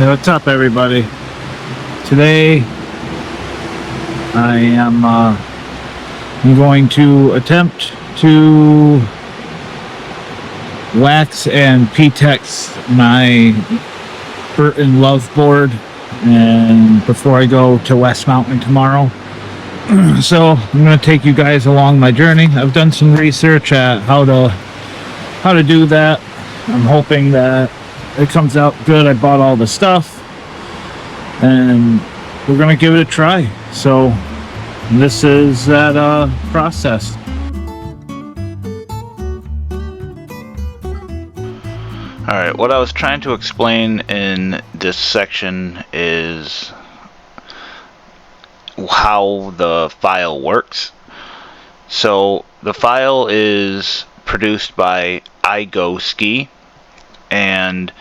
Hey, what's up, everybody? Today I'm going to attempt to wax and P-Tex my Burton Love board, and before I go to West Mountain tomorrow. So I'm going to take you guys along my journey. I've done some research at how to do that. I'm hoping that it comes out good. I bought all the stuff and we're gonna give it a try. So this is that process. Alright, what I was trying to explain in this section is how the file works. So the file is produced by iGoSki, and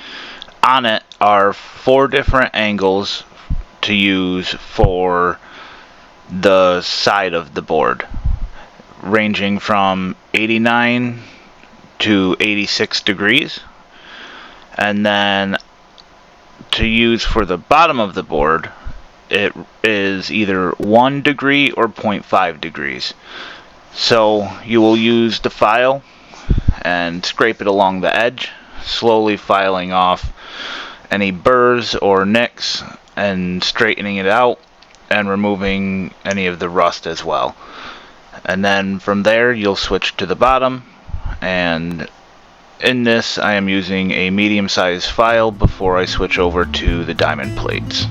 on it are 4 different angles to use for the side of the board, ranging from 89 to 86 degrees. And then to use for the bottom of the board, it is either 1 degree or 0.5 degrees. So you will use the file and scrape it along the edge, slowly filing off any burrs or nicks and straightening it out and removing any of the rust as well. And then from there you'll switch to the bottom, and in this I am using a medium-sized file before I switch over to the diamond plates.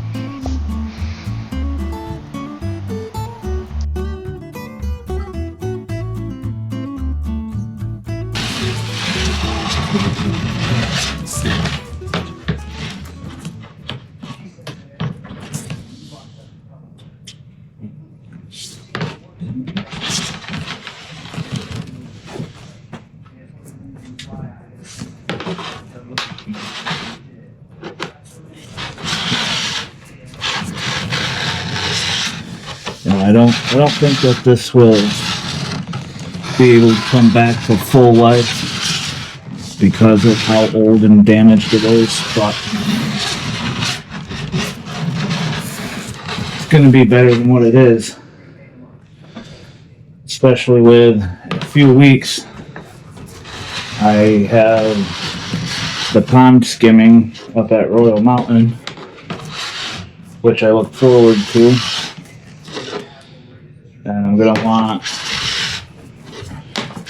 I don't think that this will be able to come back to full life because of how old and damaged it is, but it's going to be better than what it is, especially with a few weeks. I have the pond skimming up at Royal Mountain, which I look forward to. And I'm going to want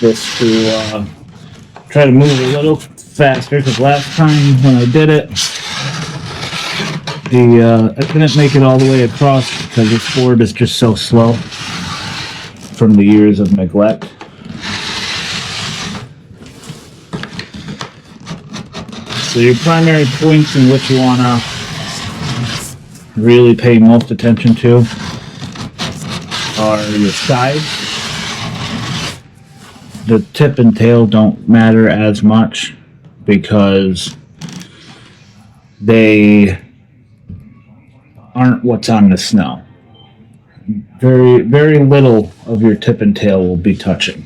this to try to move a little faster, because last time when I did it, I couldn't make it all the way across because this board is just so slow from the years of neglect. So your primary points in which you want to really pay most attention to are your sides. The tip and tail don't matter as much because they aren't what's on the snow. Very, very little of your tip and tail will be touching.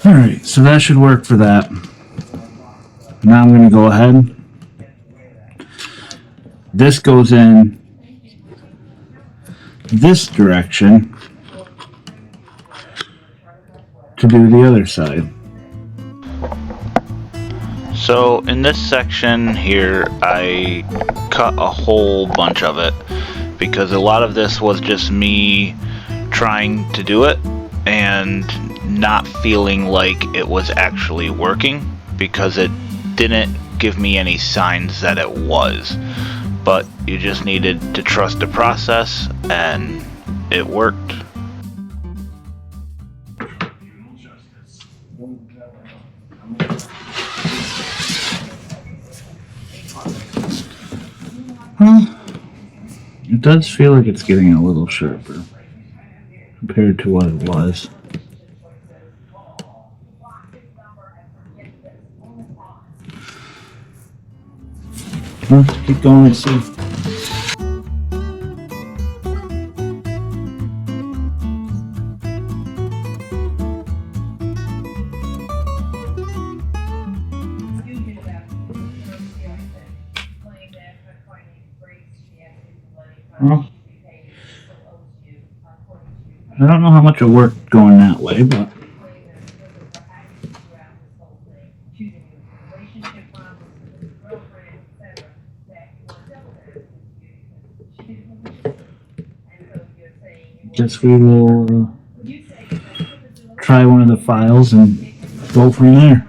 Alright, so that should work for that. Now I'm going to go ahead. This goes in this direction to do the other side. So in this section here, I cut a whole bunch of it because a lot of this was just me trying to do it and not feeling like it was actually working because it didn't give me any signs that it was. But you just needed to trust the process, and it worked. Well, it does feel like it's getting a little sharper compared to what it was. Let's keep going and see. Well, I don't know how much it worked going that way, but guess we will try one of the files and go from there.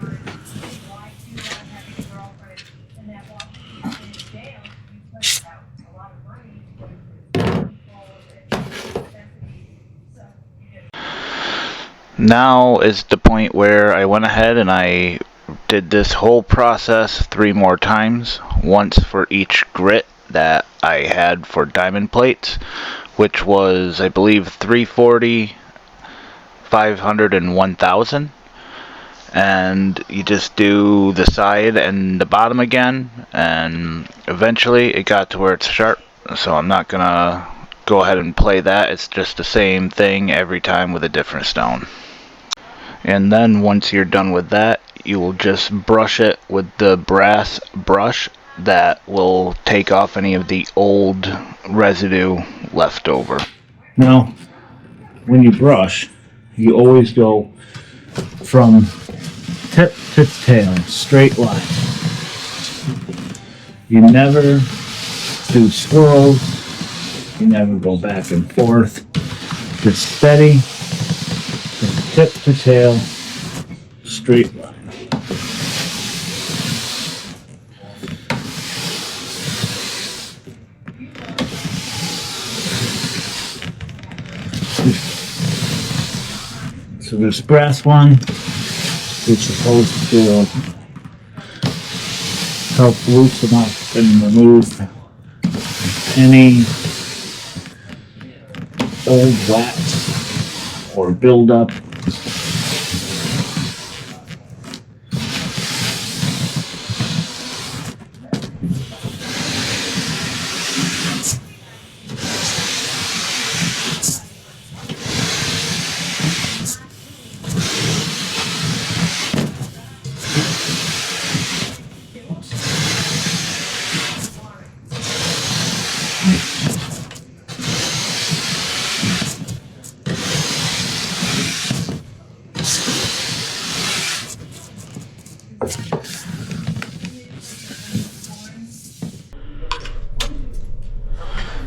Now is the point where I went ahead and I did this whole process 3 more times, once for each grit that I had for diamond plates, which was, I believe, 340, 500, and 1000. And you just do the side and the bottom again, and eventually it got to where it's sharp. So I'm not gonna go ahead and play that. It's just the same thing every time with a different stone. And then once you're done with that, you will just brush it with the brass brush that will take off any of the old residue left over. Now, when you brush, you always go from tip to tail, straight line. You never do swirls, you never go back and forth, just steady, from tip to tail, straight line. So this brass one is supposed to help loosen up and remove any old wax or buildup.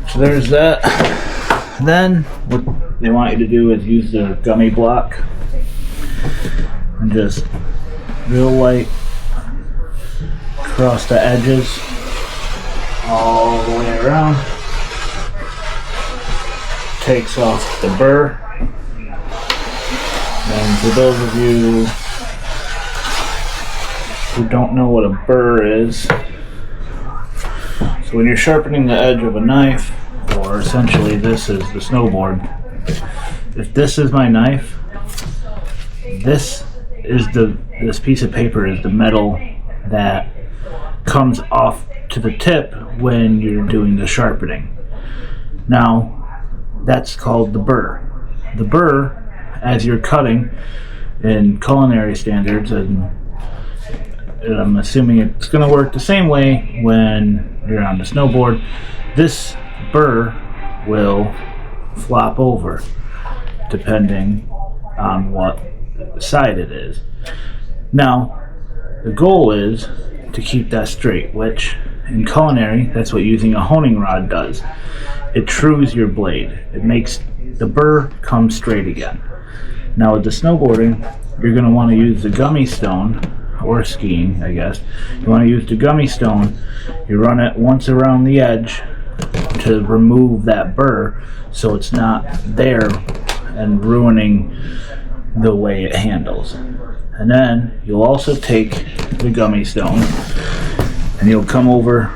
So there's that. Then what they want you to do is use the gummy block and just real light across the edges all the way around. Takes off the burr. And for those of you who don't know what a burr is, so when you're sharpening the edge of a knife, or essentially this is the snowboard, if this is my knife, this piece of paper is the metal that comes off to the tip when you're doing the sharpening. Now, that's called the burr. The burr, as you're cutting in culinary standards, and I'm assuming it's going to work the same way when you're on the snowboard, this burr will flop over depending on what side it is. Now, the goal is to keep that straight, which in culinary, that's what using a honing rod does. It trues your blade. It makes the burr come straight again. Now with the snowboarding, you're going to want to use the gummy stone, or skiing, I guess. You want to use the gummy stone. You run it once around the edge to remove that burr so it's not there and ruining the way it handles. And then you'll also take the gummy stone and you'll come over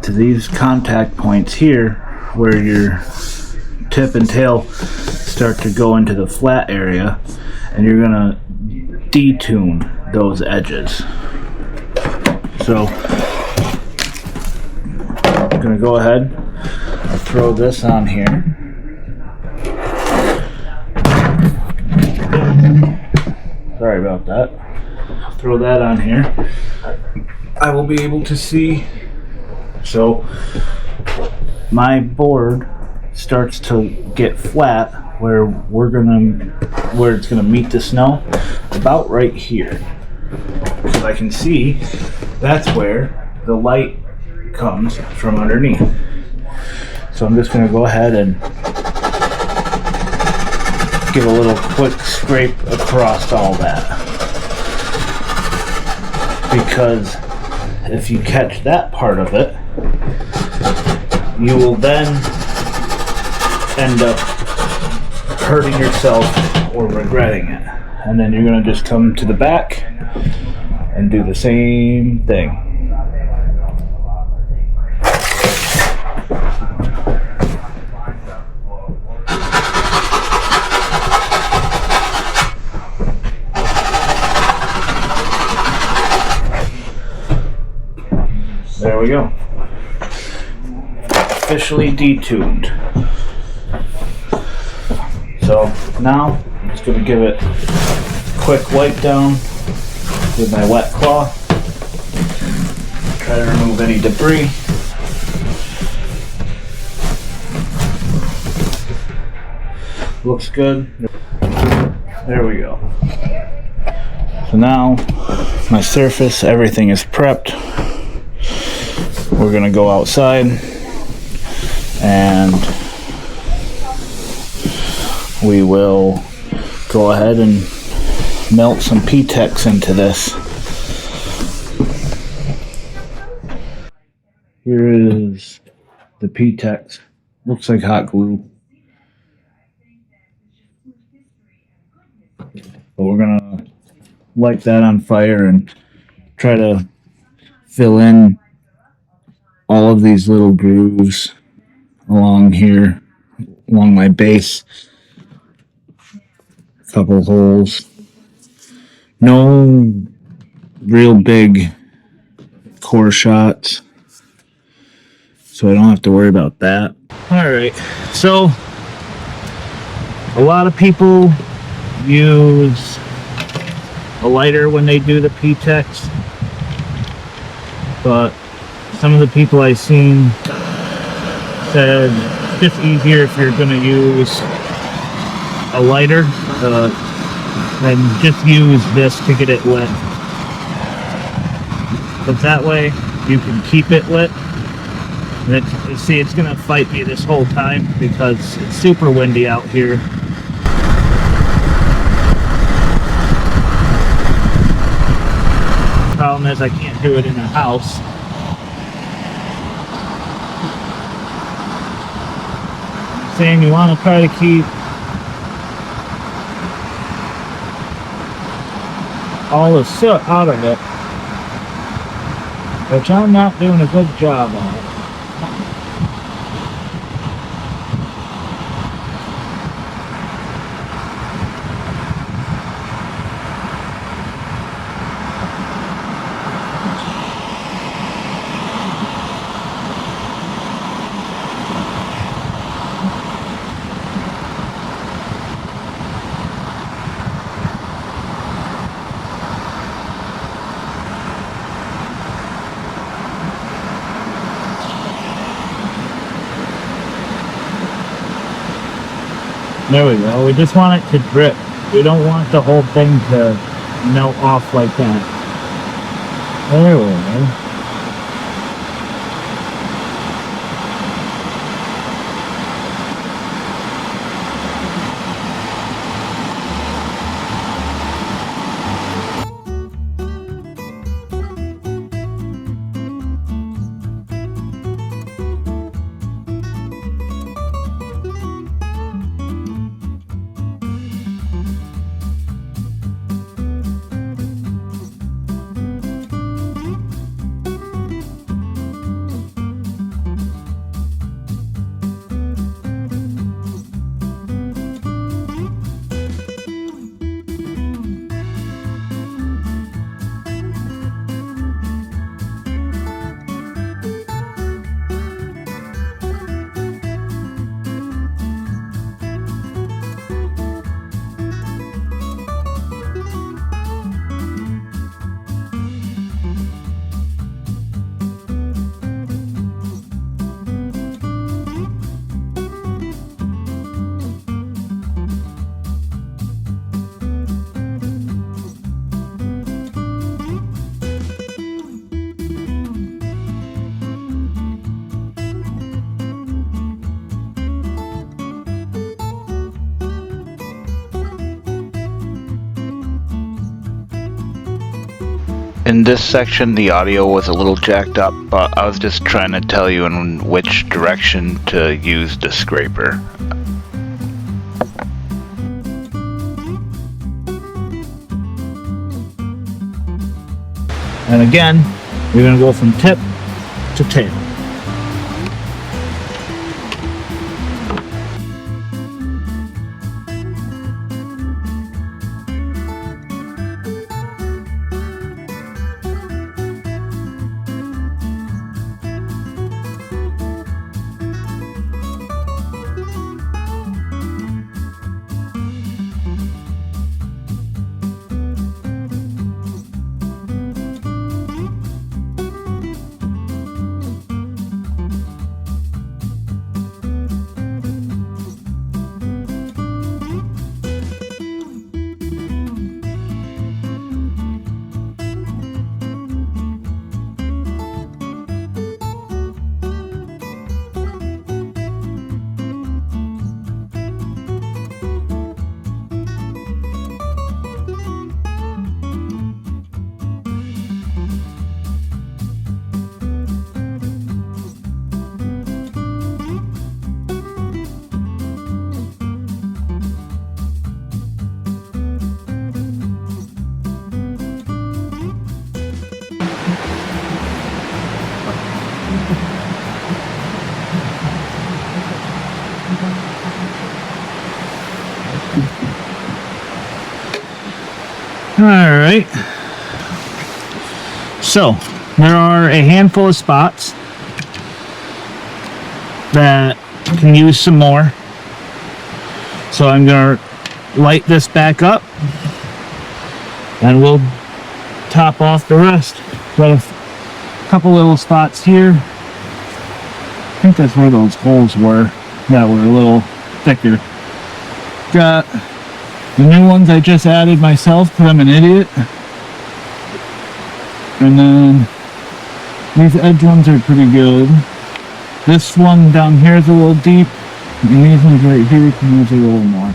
to to these contact points here where your tip and tail start to go into the flat area, and you're gonna detune those edges. So I'm gonna go ahead and throw this on here. Sorry about that. Throw that on here. I will be able to see. So my board starts to get flat where it's gonna meet the snow about right here. So I can see that's where the light comes from underneath. So I'm just gonna go ahead and give a little quick scrape across all that, because if you catch that part of it, you will then end up hurting yourself or regretting it. And then you're going to just come to the back and do the same thing. There we go. Officially detuned. So now I'm just going to give it a quick wipe down with my wet cloth. Try to remove any debris. Looks good. There we go. So now my surface, everything is prepped. We're gonna go outside and we will go ahead and melt some P-Tex into this. Here is the P-Tex. Looks like hot glue. But we're gonna light that on fire and try to fill in all of these little grooves along here, along my base. A couple holes. No real big core shots, so I don't have to worry about that. Alright, so a lot of people use a lighter when they do the P-Tex, but some of the people I've seen said it's just easier if you're going to use a lighter, and just use this to get it lit. But that way you can keep it lit. And see, it's going to fight me this whole time because it's super windy out here. Problem is I can't do it in a house. Saying you want to try to keep all the soot out of it, which I'm not doing a good job on it. There we go. We just want it to drip. We don't want the whole thing to melt off like that. There we go. In this section, the audio was a little jacked up, but I was just trying to tell you in which direction to use the scraper. And again, you're going to go from tip to tail. Alright, so there are a handful of spots that can use some more, so I'm going to light this back up and we'll top off the rest. Got a couple little spots here. I think that's where those holes were that were a little thicker. Got the new ones I just added myself because I'm an idiot. And then these edge ones are pretty good. This one down here is a little deep, and these ones right here can use a little more.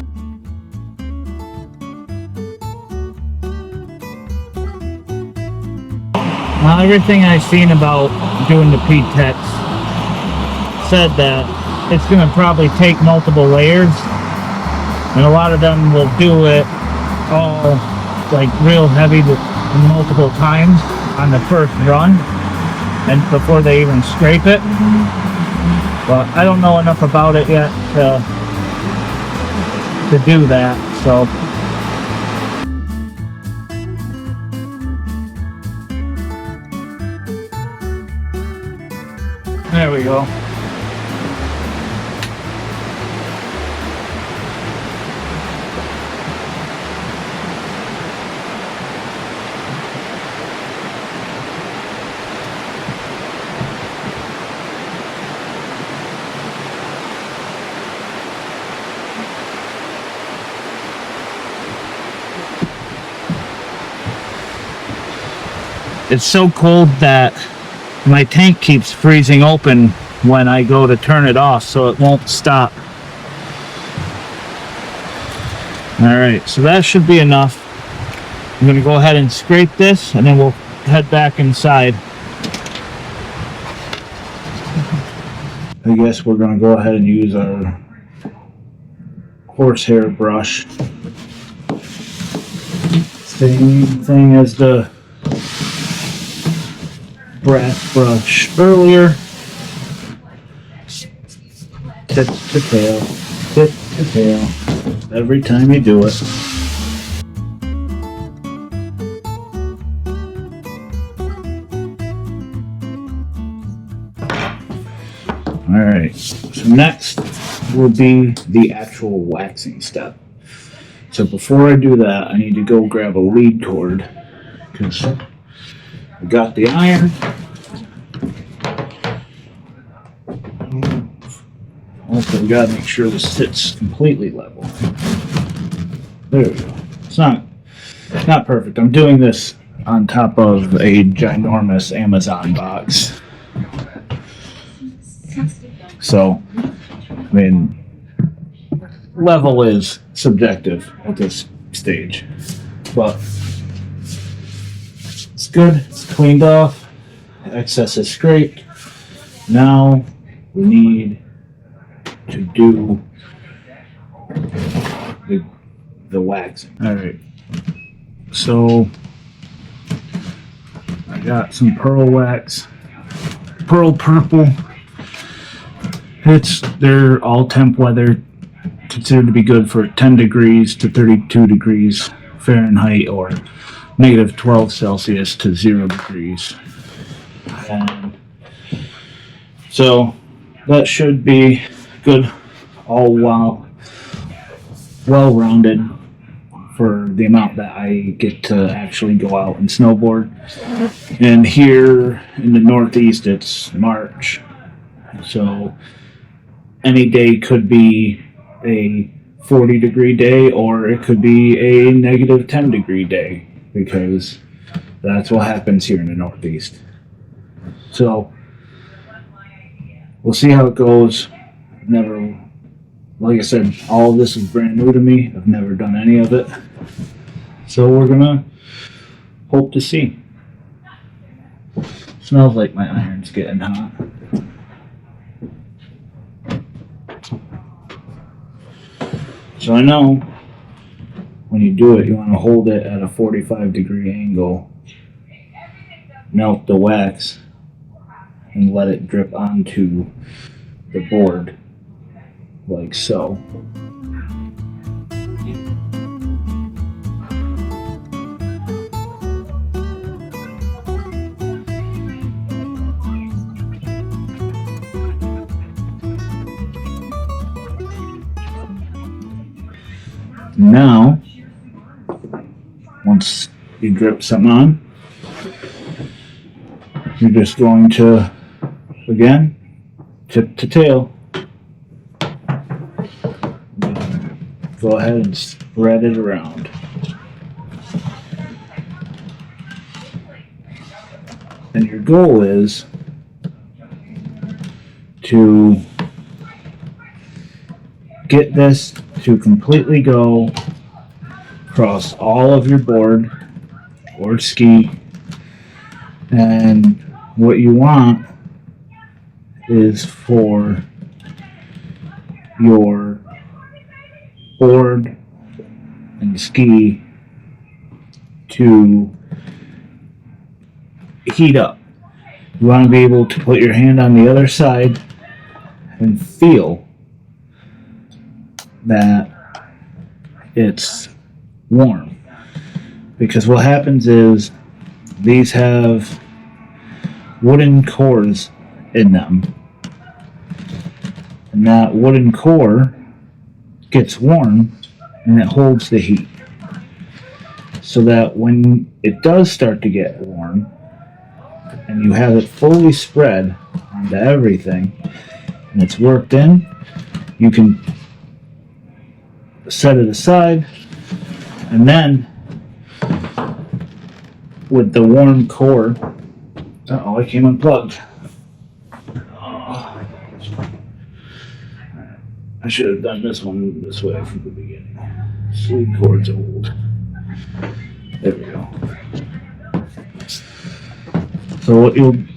Now, everything I've seen about doing the P-Tex said that it's going to probably take multiple layers. And a lot of them will do it all like real heavy multiple times on the first run and before they even scrape it. But I don't know enough about it yet to do that, so. There we go. It's so cold that my tank keeps freezing open when I go to turn it off, so it won't stop. Alright, so that should be enough. I'm going to go ahead and scrape this, and then we'll head back inside. I guess we're going to go ahead and use our horsehair brush. Same thing as the brass brush earlier. Tip to tail, tip to tail, every time you do it. Alright, so next will be the actual waxing step. So before I do that, I need to go grab a lead cord, because I got the iron. Also, we gotta make sure this sits completely level. There we go. It's not perfect. I'm doing this on top of a ginormous Amazon box. So, I mean, level is subjective at this stage, but it's good. It's cleaned off. Excess is scraped. Now we need to do the waxing. Alright. So I got some pearl wax. Pearl purple. They're all temp weather, considered to be good for 10 degrees to 32 degrees Fahrenheit or negative 12 Celsius to 0 degrees. And so that should be good, all well-rounded for the amount that I get to actually go out and snowboard. And here in the Northeast, it's March, so any day could be a 40-degree day, or it could be a negative 10-degree day, because that's what happens here in the Northeast. So we'll see how it goes. Like I said, all of this is brand new to me. I've never done any of it. So we're gonna hope to see. Smells like my iron's getting hot. So I know when you do it, you want to hold it at a 45-degree angle, melt the wax, and let it drip onto the board, like so. Now, once you drip something on, you're just going to, again, tip to tail, go ahead and spread it around. And your goal is to get this to completely go across all of your board or ski. And what you want is for your board and ski to heat up. You want to be able to put your hand on the other side and feel that it's warm, because what happens is these have wooden cores in them, and that wooden core gets warm and it holds the heat, so that when it does start to get warm and you have it fully spread onto everything and it's worked in, you can set it aside, and then with the warm core, I came unplugged. I should have done this one this way from the beginning. Sleeve cord's old. There we go. So what you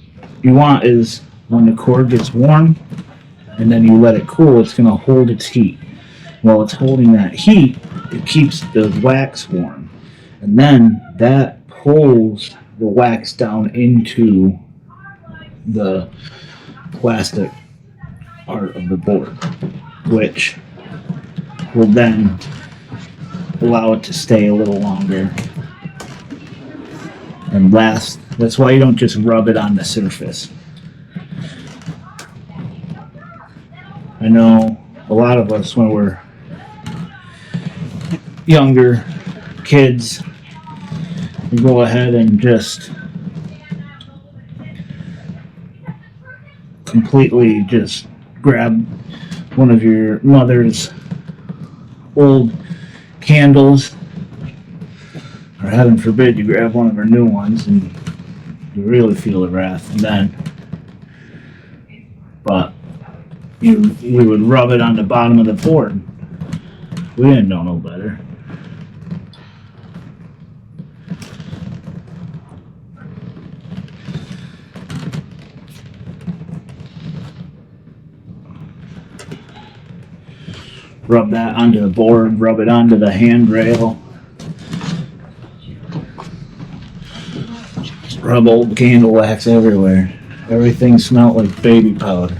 want is when the cord gets warm and then you let it cool, it's going to hold its heat. While it's holding that heat, it keeps the wax warm, and then that pulls the wax down into the plastic part of the board, which will then allow it to stay a little longer and last. That's why you don't just rub it on the surface. I know a lot of us, when we're younger kids, you go ahead and just completely just grab one of your mother's old candles, or heaven forbid you grab one of her new ones, and you really feel the wrath then. But we would rub it on the bottom of the board. We didn't know no better. rub that onto the board, rub it onto the handrail. Rub old candle wax everywhere. Everything smelled like baby powder.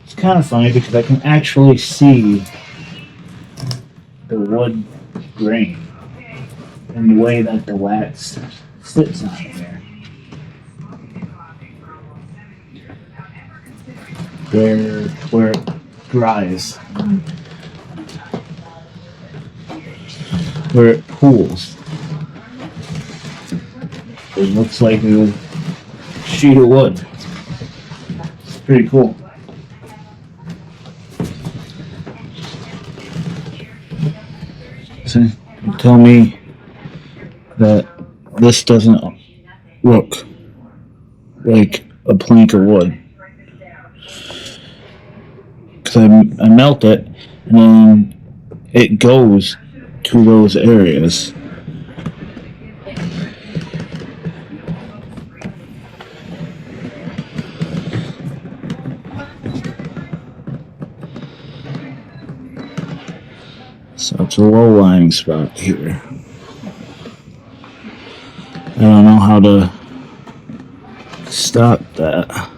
It's kind of funny because I can actually see the wood grain and the way that the wax sits on here. Where it dries. Where it pools. It looks like a sheet of wood. It's pretty cool. So, tell me that this doesn't look like a plank of wood. Because I melt it and then it goes to those areas. So it's a low lying spot here. I don't know how to stop that.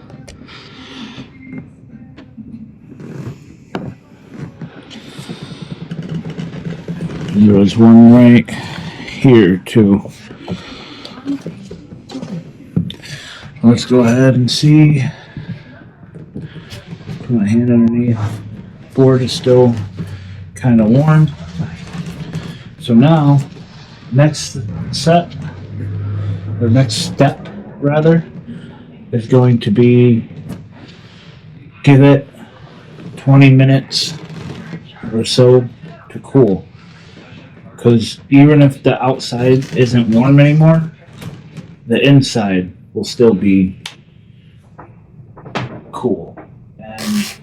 There was one right here too. Let's go ahead and see. Put my hand underneath. Board is still kind of warm. So now, next step rather, is going to be give it 20 minutes or so to cool. Because even if the outside isn't warm anymore, the inside will still be cool and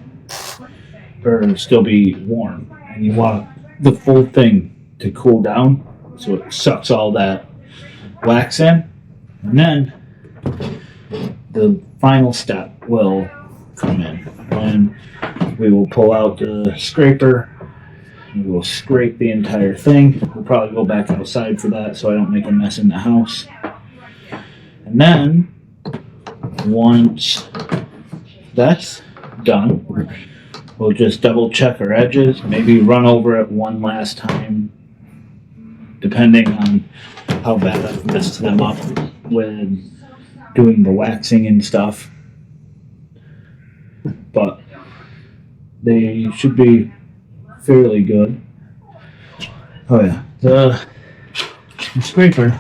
or still be warm. And you want the full thing to cool down so it sucks all that wax in, and then the final step will come in. then we will pull out the scraper. We will scrape the entire thing. We'll probably go back outside for that so I don't make a mess in the house. And then, once that's done, we'll just double check our edges, maybe run over it one last time, depending on how bad I've messed them up with doing the waxing and stuff. But they should be fairly good. Oh yeah, the scraper,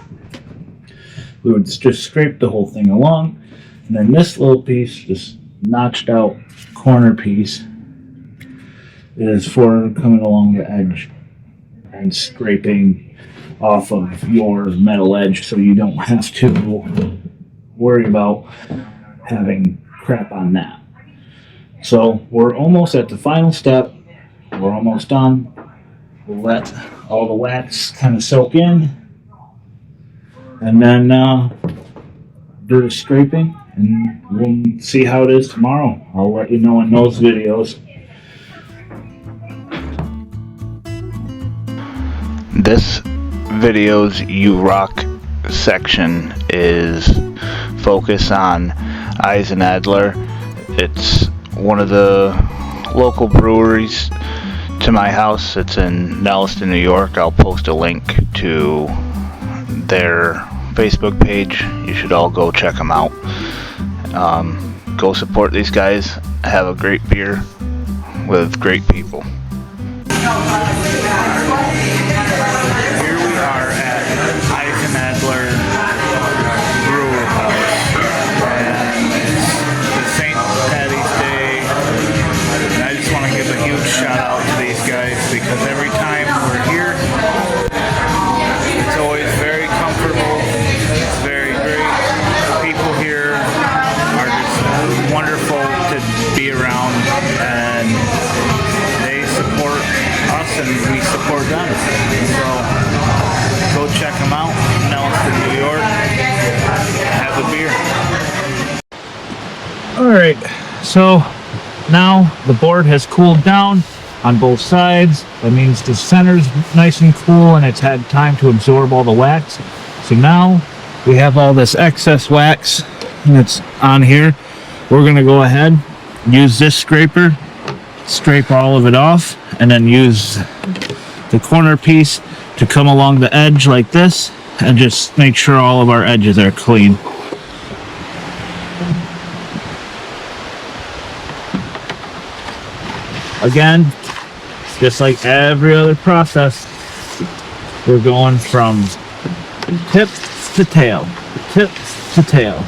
we would just scrape the whole thing along, and then this little piece, this notched out corner piece, is for coming along the edge and scraping off of your metal edge so you don't have to worry about having crap on that. So we're almost at the final step. We're almost done. We'll let all the wax kind of soak in, and then do the scraping, and we'll see how it is tomorrow. I'll let you know in those videos. This video's You Rock section is focused on Eisenadler. It's one of the local breweries to my house. It's in Nelliston, New York. I'll post a link to their Facebook page. You should all go check them out. Go support these guys. Have a great beer with great people. Here we are at Eisenadler Brewer House, and it's the St. Patty's Day, and I just want to give a huge shout out to these guys because every time we're here, it's always very comfortable. It's very great. People here are just wonderful to be around, and they support us and we support them. So go check them out. Nelliston, New York. Have a beer. Alright, so now the board has cooled down on both sides. That means the center's nice and cool and it's had time to absorb all the wax. So now we have all this excess wax that's on here. We're going to go ahead, use this scraper, scrape all of it off, and then use the corner piece to come along the edge like this and just make sure all of our edges are clean. Again, just like every other process, we're going from tip to tail, tip to tail.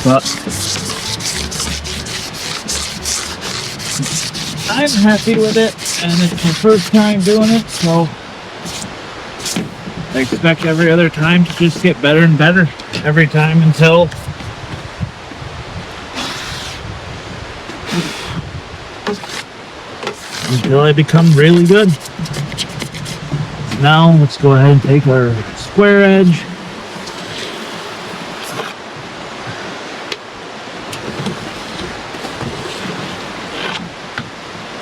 But I'm happy with it, and it's my first time doing it, so I expect every other time to just get better and better every time until I become really good. Now let's go ahead and take our square edge.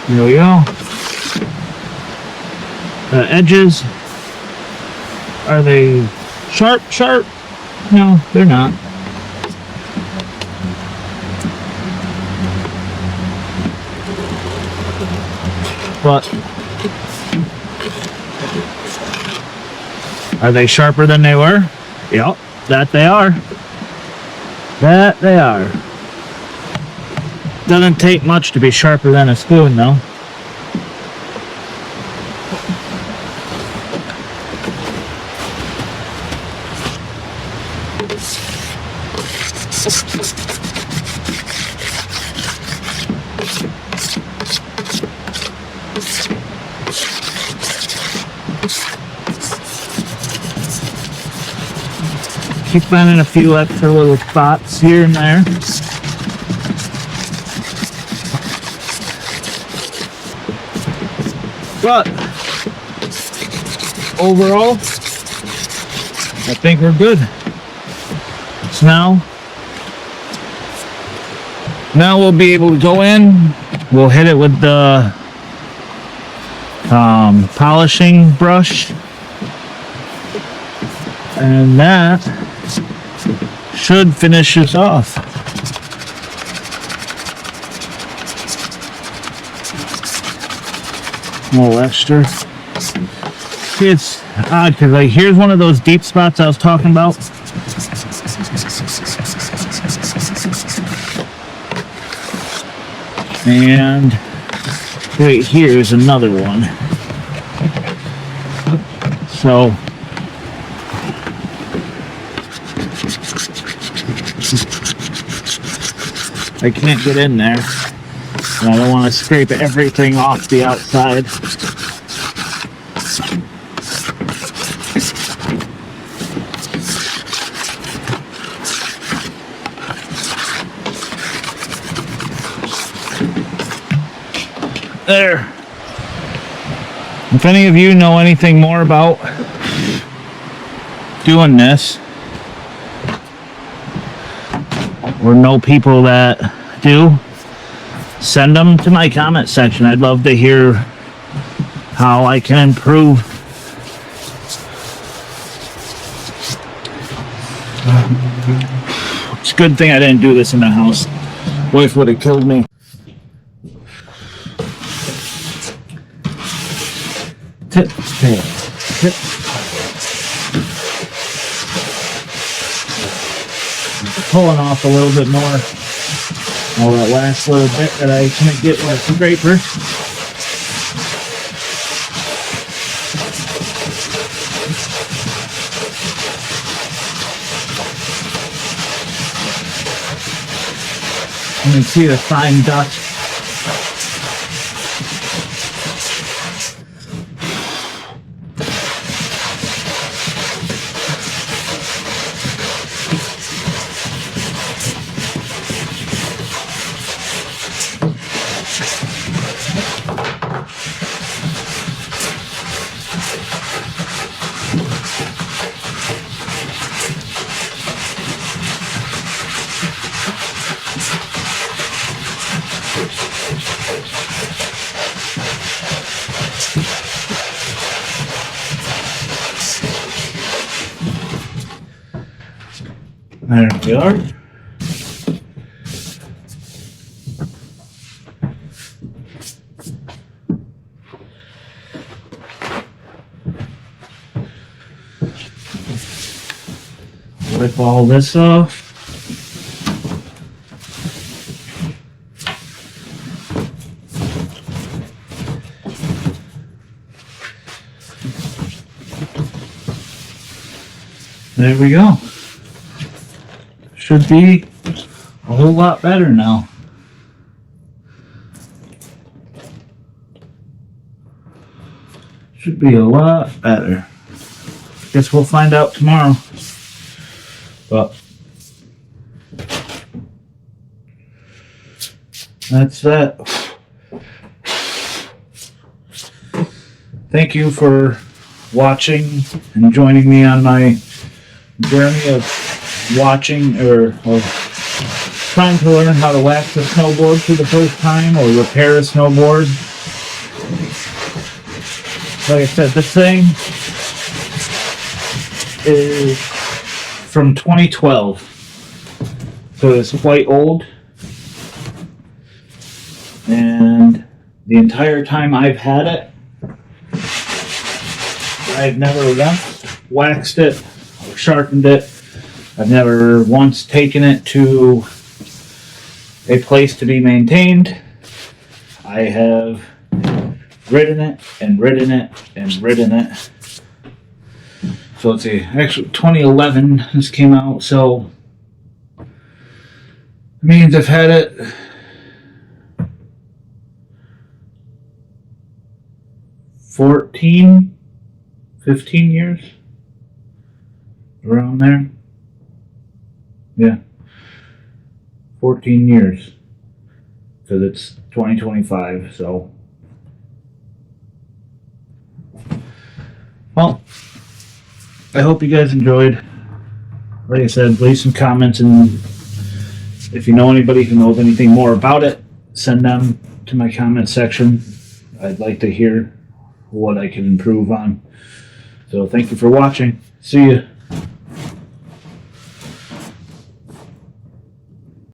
There we go. The edges, are they sharp? No, they're not. But are they sharper than they were? Yep, that they are. That they are. Doesn't take much to be sharper than a spoon, though. Keep finding a few extra little spots here and there. But overall, I think we're good. So now we'll be able to go in. We'll hit it with the polishing brush, and that should finish us off. A little extra. See, it's odd because like here's one of those deep spots I was talking about. And right here is another one. So I can't get in there. And I don't want to scrape everything off the outside. There. If any of you know anything more about doing this, or know people that do, send them to my comment section. I'd love to hear how I can improve. It's a good thing I didn't do this in the house. Wife would have killed me. Tip, tail, tip. Pulling off a little bit more. All that last little bit that I couldn't get with a scraper. You can see the fine dust. There we are. Wipe all this off. There we go. Should be a whole lot better now. Should be a lot better. Guess we'll find out tomorrow. But that's that. Thank you for watching and joining me on my journey of watching or trying to learn how to wax a snowboard for the first time or repair a snowboard. like I said, this thing is from 2012, so it's quite old. And the entire time I've had it, I've never once waxed it or sharpened it. I've never once taken it to a place to be maintained. I have ridden it and ridden it and ridden it. So let's see, actually 2011 this came out, so it means I've had it 14, 15 years, around there. Yeah, 14 years, because it's 2025, so. Well, I hope you guys enjoyed. Like I said, leave some comments, and if you know anybody who knows anything more about it, send them to my comment section. I'd like to hear what I can improve on. So thank you for watching. See ya.